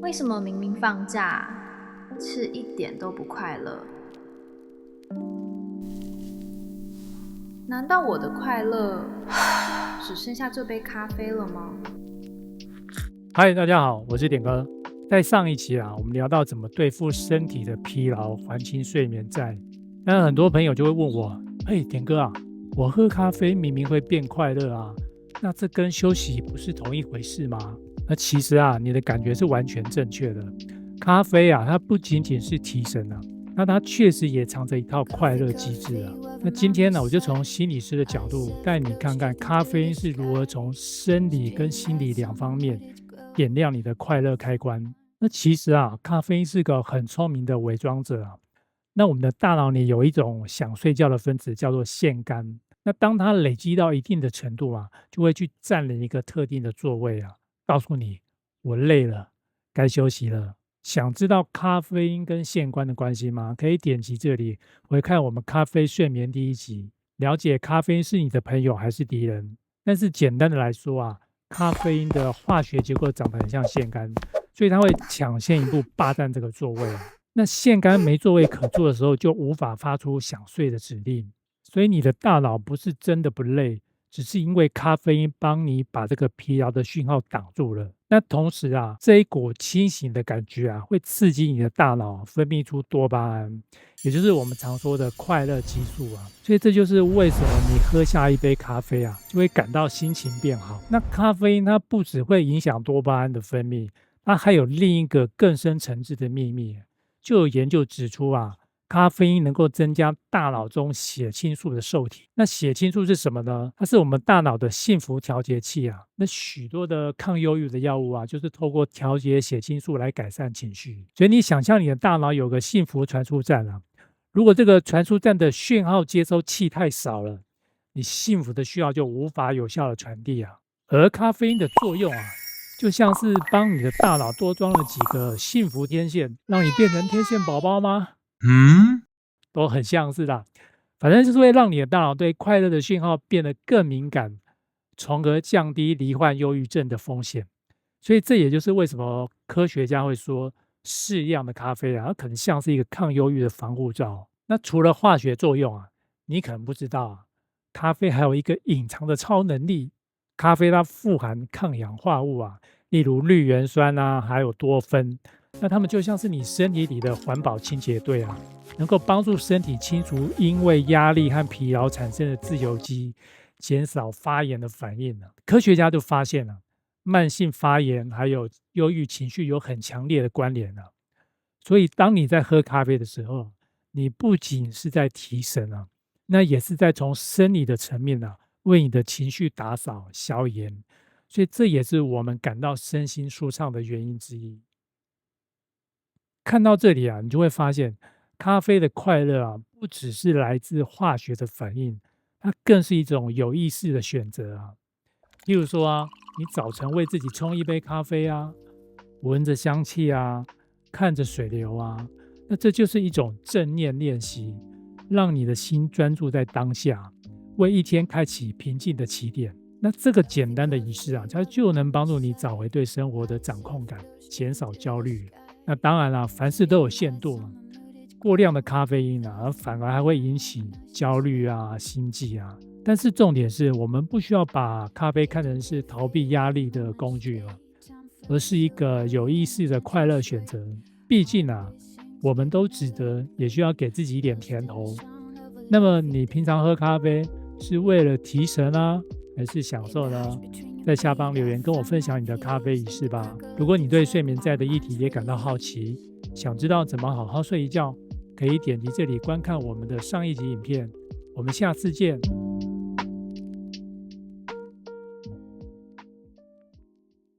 为什么明明放假，却一点都不快乐？难道我的快乐只剩下这杯咖啡了吗？嗨，大家好，我是点哥。在上一期我们聊到怎么对付身体的疲劳，还清睡眠债。那很多朋友就会问我，嘿，点哥啊，我喝咖啡明明会变快乐啊，那这跟休息不是同一回事吗？那其实你的感觉是完全正确的。咖啡它不仅仅是提神那它确实也藏着一套快乐机制那今天呢，我就从心理师的角度带你看看咖啡因是如何从生理跟心理两方面点亮你的快乐开关。那其实咖啡因是个很聪明的伪装者那我们的大脑里有一种想睡觉的分子叫做腺苷，那当它累积到一定的程度就会去占领一个特定的座位告诉你我累了，该休息了。想知道咖啡因跟腺苷的关系吗？可以点击这里回看我们咖啡睡眠第一集，了解咖啡因是你的朋友还是敌人。但是简单的来说咖啡因的化学结构长得很像腺苷，所以它会抢先一步霸占这个座位那腺苷没座位可坐的时候，就无法发出想睡的指令。所以你的大脑不是真的不累，只是因为咖啡因帮你把这个疲劳的讯号挡住了。那同时这一股清醒的感觉会刺激你的大脑分泌出多巴胺，也就是我们常说的快乐激素所以这就是为什么你喝下一杯咖啡就会感到心情变好。那咖啡因它不只会影响多巴胺的分泌，它还有另一个更深层次的秘密。就有研究指出咖啡因能够增加大脑中血清素的受体。那血清素是什么呢？它是我们大脑的幸福调节器那许多的抗忧郁的药物就是透过调节血清素来改善情绪。所以你想象你的大脑有个幸福传输站如果这个传输站的讯号接收器太少了，你幸福的需要就无法有效的传递而咖啡因的作用就像是帮你的大脑多装了几个幸福天线，让你变成天线宝宝吗？都很像是反正就是会让你的大脑对快乐的讯号变得更敏感，从而降低罹患忧郁症的风险。所以这也就是为什么科学家会说适量的咖啡它可能像是一个抗忧郁的防护罩。那除了化学作用你可能不知道咖啡还有一个隐藏的超能力。咖啡它富含抗氧化物例如绿原酸还有多酚。那它们就像是你身体里的环保清洁队能够帮助身体清除因为压力和疲劳产生的自由基，减少发炎的反应科学家就发现慢性发炎还有忧郁情绪有很强烈的关联所以当你在喝咖啡的时候，你不仅是在提神那也是在从生理的层面为你的情绪打扫消炎。所以这也是我们感到身心舒畅的原因之一。看到这里你就会发现咖啡的快乐不只是来自化学的反应，它更是一种有意识的选择例如说你早晨为自己冲一杯咖啡闻着香气看着水流那这就是一种正念练习，让你的心专注在当下，为一天开启平静的起点。那这个简单的仪式它就能帮助你找回对生活的掌控感，减少焦虑。那当然凡事都有限度过量的咖啡因反而还会引起焦虑心悸但是重点是我们不需要把咖啡看成是逃避压力的工具而是一个有意识的快乐选择。毕竟我们都值得，也需要给自己一点甜头。那么你平常喝咖啡是为了提神还是享受呢？在下方留言跟我分享你的咖啡仪式吧。如果你对睡眠债的议题也感到好奇，想知道怎么好好睡一觉，可以点击这里观看我们的上一集影片。我们下次见。